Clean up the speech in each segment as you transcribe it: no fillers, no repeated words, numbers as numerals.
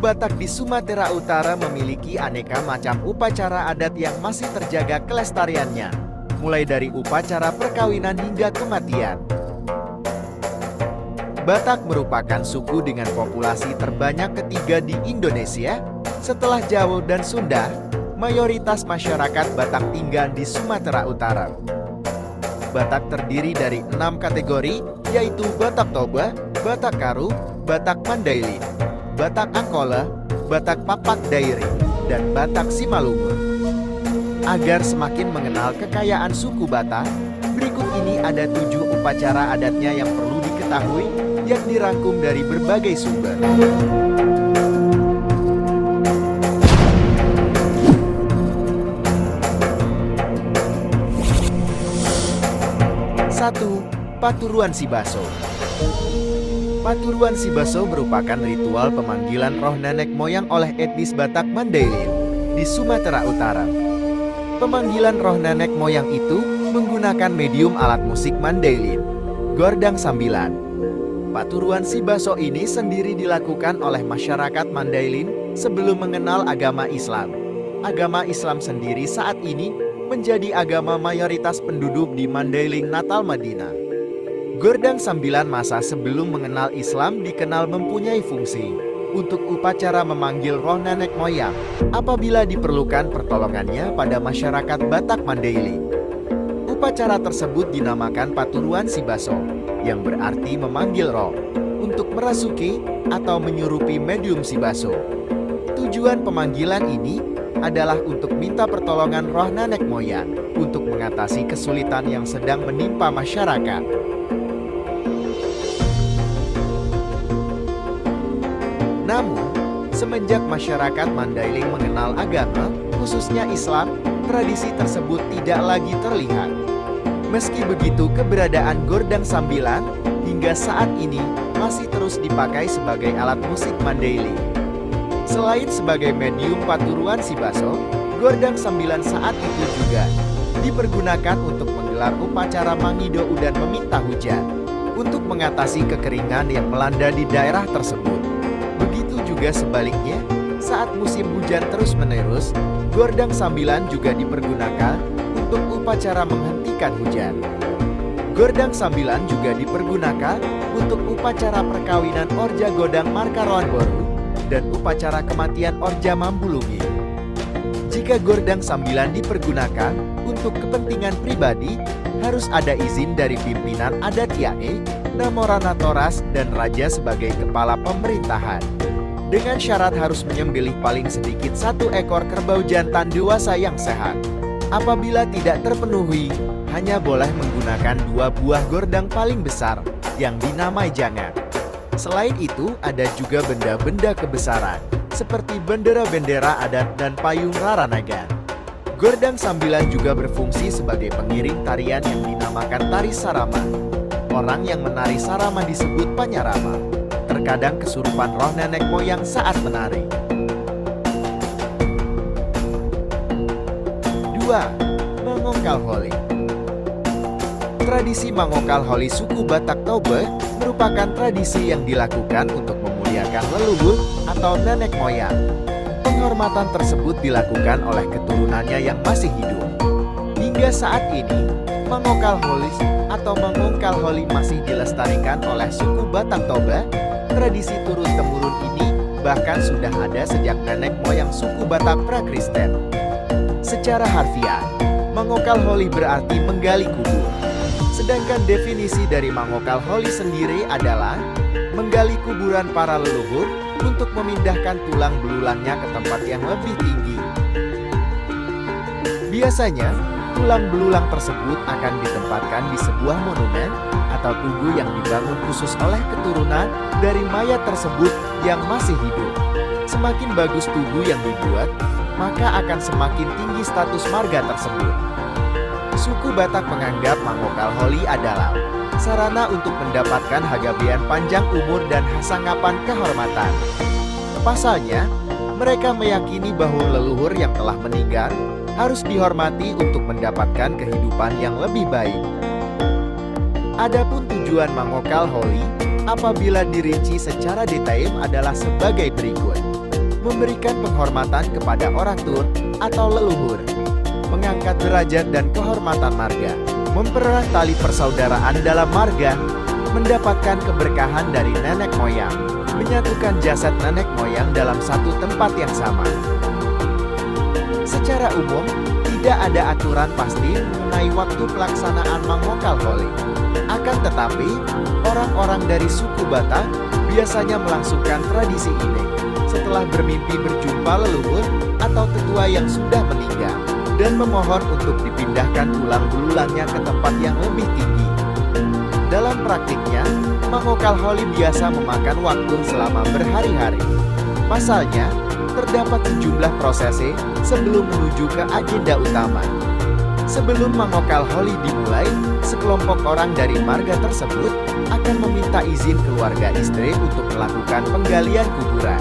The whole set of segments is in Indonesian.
Batak di Sumatera Utara memiliki aneka macam upacara adat yang masih terjaga kelestariannya, mulai dari upacara perkawinan hingga kematian. Batak merupakan suku dengan populasi terbanyak ketiga di Indonesia, setelah Jawa dan Sunda. Mayoritas masyarakat Batak tinggal di Sumatera Utara. Batak terdiri dari 6 kategori, yaitu Batak Toba, Batak Karo, Batak Mandailing, Batak Angkola, Batak Papak Dairi, dan Batak Simalungun. Agar semakin mengenal kekayaan suku Batak, berikut ini ada 7 upacara adatnya yang perlu diketahui, yang dirangkum dari berbagai sumber. 1. Paturuan Sibaso. Paturuan Sibaso merupakan ritual pemanggilan roh nenek moyang oleh etnis Batak Mandailing di Sumatera Utara. Pemanggilan roh nenek moyang itu menggunakan medium alat musik Mandailing, gordang sambilan. Paturuan Sibaso ini sendiri dilakukan oleh masyarakat Mandailing sebelum mengenal agama Islam. Agama Islam sendiri saat ini menjadi agama mayoritas penduduk di Mandailing, Natal, Madinah. Gordang sambilan masa sebelum mengenal Islam dikenal mempunyai fungsi untuk upacara memanggil roh nenek moyang apabila diperlukan pertolongannya pada masyarakat Batak Mandailing. Upacara tersebut dinamakan Paturuan Sibaso, yang berarti memanggil roh, untuk merasuki atau menyurupi medium Sibaso. Tujuan pemanggilan ini adalah untuk minta pertolongan roh nenek moyang untuk mengatasi kesulitan yang sedang menimpa masyarakat. Namun, semenjak masyarakat Mandailing mengenal agama, khususnya Islam, tradisi tersebut tidak lagi terlihat. Meski begitu, keberadaan gordang sambilan hingga saat ini masih terus dipakai sebagai alat musik Mandailing. Selain sebagai medium Paturuan Sibaso, gordang sambilan saat itu juga dipergunakan untuk menggelar upacara Mangido dan meminta hujan untuk mengatasi kekeringan yang melanda di daerah tersebut. Begitu juga sebaliknya, saat musim hujan terus-menerus, gordang sambilan juga dipergunakan untuk upacara menghentikan hujan. Gordang sambilan juga dipergunakan untuk upacara perkawinan Orja Godang Markaroan Boru dan upacara kematian Orja Mambulungi. Jika gordang sambilan dipergunakan untuk kepentingan pribadi, harus ada izin dari pimpinan adat Yae, Namorana Toras, dan Raja sebagai kepala pemerintahan. Dengan syarat harus menyembelih paling sedikit 1 ekor kerbau jantan dewasa yang sehat. Apabila tidak terpenuhi, hanya boleh menggunakan 2 buah gordang paling besar yang dinamai jangan. Selain itu, ada juga benda-benda kebesaran, seperti bendera-bendera adat dan payung Raranagan. Gordang sambilan juga berfungsi sebagai pengiring tarian yang dinamakan tari sarama. Orang yang menari sarama disebut panyarama. Terkadang kesurupan roh nenek moyang saat menari. 2. Mangokal Holi. Tradisi Mangokal Holi suku Batak Toba merupakan tradisi yang dilakukan untuk memuliakan leluhur atau nenek moyang. Penghormatan tersebut dilakukan oleh keturunannya yang masih hidup. Hingga saat ini, Mangokal Holi atau Mangokal Holi masih dilestarikan oleh suku Batak Toba. Tradisi turun-temurun ini bahkan sudah ada sejak nenek moyang suku Batak pra-Kristen. Secara harfiah, Mangokal Holi berarti menggali kubur. Sedangkan definisi dari Mangokal Holi sendiri adalah menggali kuburan para leluhur untuk memindahkan tulang belulangnya ke tempat yang lebih tinggi. Biasanya, tulang belulang tersebut akan ditempatkan di sebuah monumen atau tugu yang dibangun khusus oleh keturunan dari mayat tersebut yang masih hidup. Semakin bagus tugu yang dibuat, maka akan semakin tinggi status marga tersebut. Suku Batak menganggap Mangokal Holi adalah sarana untuk mendapatkan hagabean panjang umur dan hasangapan kehormatan. Pasalnya, mereka meyakini bahwa leluhur yang telah meninggal harus dihormati untuk mendapatkan kehidupan yang lebih baik. Adapun tujuan Mangokal Holi apabila dirinci secara detail adalah sebagai berikut. memberikan penghormatan kepada orang tua atau leluhur, mengangkat derajat dan kehormatan marga, mempererat tali persaudaraan dalam marga, mendapatkan keberkahan dari nenek moyang, menyatukan jasad nenek moyang dalam satu tempat yang sama. Secara umum, tidak ada aturan pasti mengenai waktu pelaksanaan Mangokal Holi. Akan tetapi, orang-orang dari suku Batak biasanya melangsungkan tradisi ini setelah bermimpi berjumpa leluhur atau tetua yang sudah meninggal dan memohon untuk dipindahkan tulang belulangnya ke tempat yang lebih tinggi. Dalam praktiknya, Mangokal Holi biasa memakan waktu selama berhari-hari. Pasalnya, terdapat sejumlah prosesi sebelum menuju ke agenda utama. Sebelum Mangokal Holi dimulai, sekelompok orang dari marga tersebut akan meminta izin keluarga istri untuk melakukan penggalian kuburan.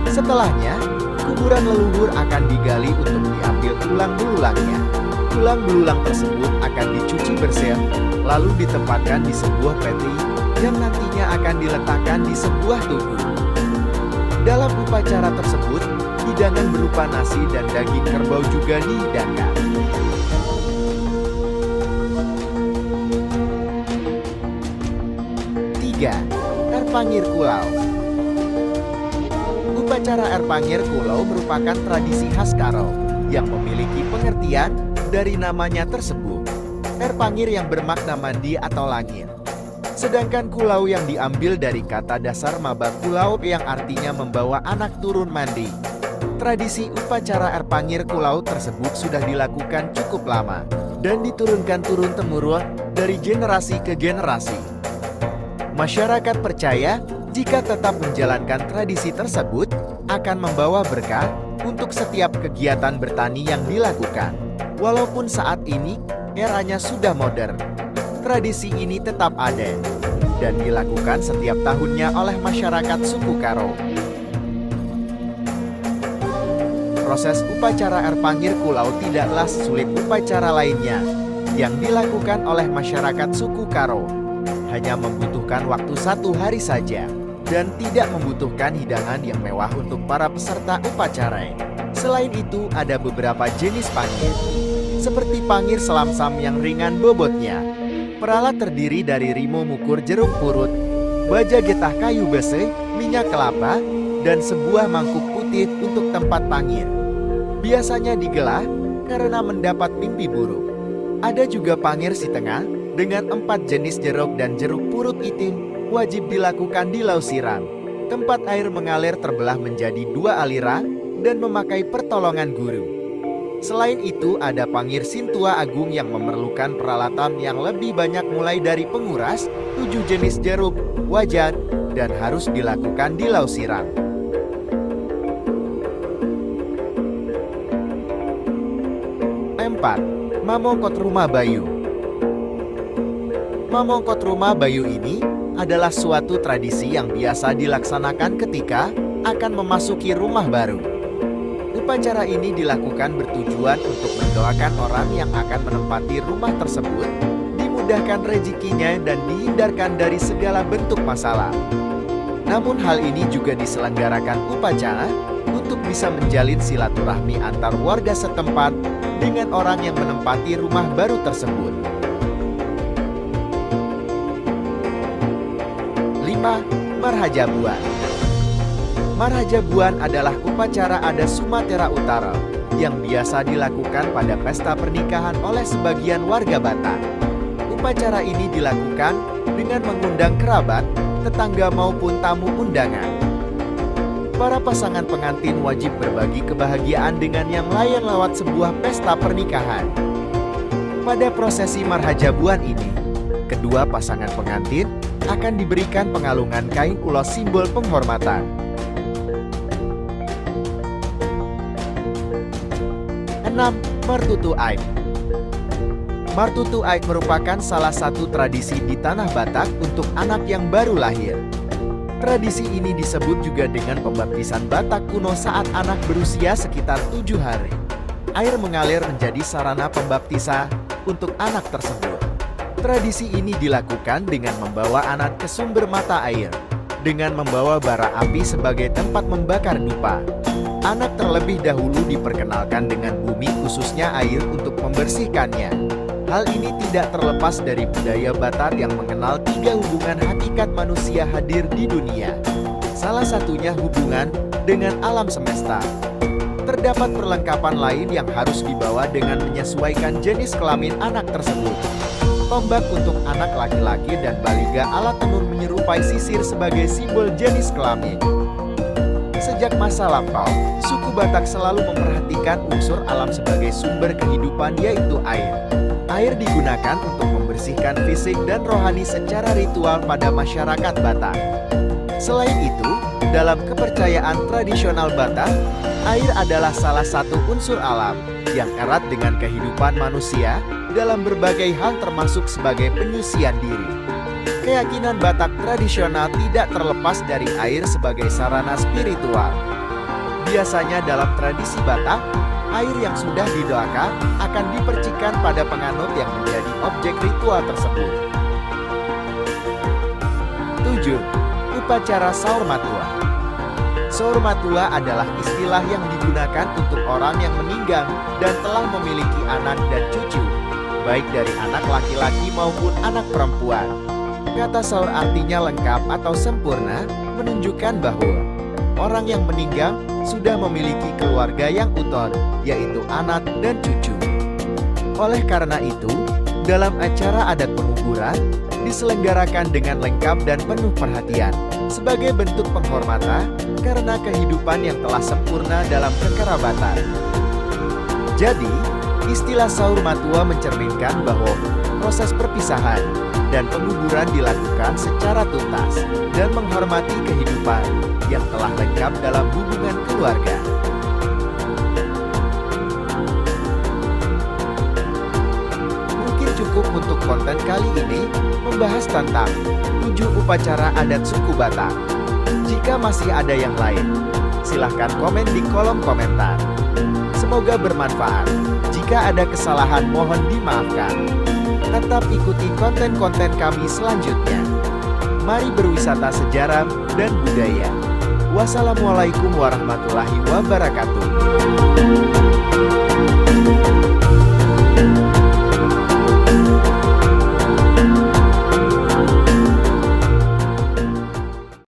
Setelahnya, kuburan leluhur akan digali untuk diambil tulang belulangnya. Tulang belulang tersebut akan dicuci bersih, lalu ditempatkan di sebuah peti yang nantinya akan diletakkan di sebuah tugu. Dalam upacara tersebut, hidangan berupa nasi dan daging kerbau juga dihidangkan. 3. Erpangir Kulau. Upacara Erpangir Kulau merupakan tradisi khas Karo yang memiliki pengertian dari namanya tersebut. Erpangir yang bermakna mandi atau langit. Sedangkan kulau yang diambil dari kata dasar maba kulau yang artinya membawa anak turun mandi. Tradisi upacara Erpangir Kulau tersebut sudah dilakukan cukup lama dan diturunkan turun-temurun dari generasi ke generasi. Masyarakat percaya jika tetap menjalankan tradisi tersebut akan membawa berkah untuk setiap kegiatan bertani yang dilakukan. Walaupun saat ini eranya sudah modern, tradisi ini tetap ada dan dilakukan setiap tahunnya oleh masyarakat suku Karo. Proses upacara Erpangir Kulau tidaklah sulit upacara lainnya yang dilakukan oleh masyarakat suku Karo. Hanya membutuhkan waktu 1 hari saja dan tidak membutuhkan hidangan yang mewah untuk para peserta upacara. Selain itu, ada beberapa jenis pangir, seperti pangir selamsam yang ringan bobotnya. Peralat terdiri dari rimo mukur jeruk purut, baja getah kayu besi, minyak kelapa, dan sebuah mangkuk putih untuk tempat pangir. Biasanya digelar karena mendapat mimpi buruk. Ada juga pangir si tengah dengan 4 jenis jeruk dan jeruk purut itim, wajib dilakukan di Lausiran. Tempat air mengalir terbelah menjadi 2 aliran dan memakai pertolongan guru. Selain itu, ada pangir Sintua Agung yang memerlukan peralatan yang lebih banyak mulai dari penguras, 7 jenis jeruk, wajan, dan harus dilakukan di Lausiran. 4. Mamongkot Rumah Bayu. Mamongkot Rumah Bayu ini adalah suatu tradisi yang biasa dilaksanakan ketika akan memasuki rumah baru. Upacara ini dilakukan bertujuan untuk mendoakan orang yang akan menempati rumah tersebut, dimudahkan rezekinya dan dihindarkan dari segala bentuk masalah. Namun hal ini juga diselenggarakan upacara untuk bisa menjalin silaturahmi antar warga setempat dengan orang yang menempati rumah baru tersebut. 5. Marhajabuan. Marhajabuan adalah upacara adat Sumatera Utara yang biasa dilakukan pada pesta pernikahan oleh sebagian warga Batak. Upacara ini dilakukan dengan mengundang kerabat, tetangga maupun tamu undangan. Para pasangan pengantin wajib berbagi kebahagiaan dengan yang lain lewat sebuah pesta pernikahan. Pada prosesi marhajabuan ini, kedua pasangan pengantin akan diberikan pengalungan kain ulos simbol penghormatan. 6. Martutu Aib. Martutu Aib merupakan salah satu tradisi di tanah Batak untuk anak yang baru lahir. Tradisi ini disebut juga dengan pembaptisan Batak kuno saat anak berusia sekitar 7 hari. Air mengalir menjadi sarana pembaptisan untuk anak tersebut. Tradisi ini dilakukan dengan membawa anak ke sumber mata air, dengan membawa bara api sebagai tempat membakar dupa. Anak terlebih dahulu diperkenalkan dengan bumi khususnya air untuk membersihkannya. Hal ini tidak terlepas dari budaya Batak yang mengenal 3 hubungan hakikat manusia hadir di dunia. Salah satunya hubungan dengan alam semesta. Terdapat perlengkapan lain yang harus dibawa dengan menyesuaikan jenis kelamin anak tersebut. Tombak untuk anak laki-laki dan baliga alat tenun menyerupai sisir sebagai simbol jenis kelamin. Sejak masa lampau, suku Batak selalu memperhatikan unsur alam sebagai sumber kehidupan yaitu air. Air digunakan untuk membersihkan fisik dan rohani secara ritual pada masyarakat Batak. Selain itu, dalam kepercayaan tradisional Batak, air adalah salah satu unsur alam yang erat dengan kehidupan manusia dalam berbagai hal termasuk sebagai penyucian diri. Keyakinan Batak tradisional tidak terlepas dari air sebagai sarana spiritual. Biasanya dalam tradisi Batak, air yang sudah didoakan akan dipercikan pada penganut yang menjadi objek ritual tersebut. 7. Upacara Saur Matua. Saur Matua adalah istilah yang digunakan untuk orang yang meninggal dan telah memiliki anak dan cucu, baik dari anak laki-laki maupun anak perempuan. Kata saur artinya lengkap atau sempurna, menunjukkan bahwa orang yang meninggal sudah memiliki keluarga yang utuh, yaitu anak dan cucu. Oleh karena itu, dalam acara adat penguburan diselenggarakan dengan lengkap dan penuh perhatian, sebagai bentuk penghormatan karena kehidupan yang telah sempurna dalam kekerabatan. Jadi, istilah Saur Matua mencerminkan bahwa proses perpisahan dan penguburan dilakukan secara tuntas dan menghormati kehidupan yang telah lengkap dalam hubungan keluarga. Mungkin cukup untuk konten kali ini membahas tentang 7 upacara adat suku Batak. Jika masih ada yang lain, silahkan komen di kolom komentar. Semoga bermanfaat. Jika ada kesalahan mohon dimaafkan. Tetap ikuti konten-konten kami selanjutnya. Mari berwisata sejarah dan budaya. Wassalamualaikum warahmatullahi wabarakatuh.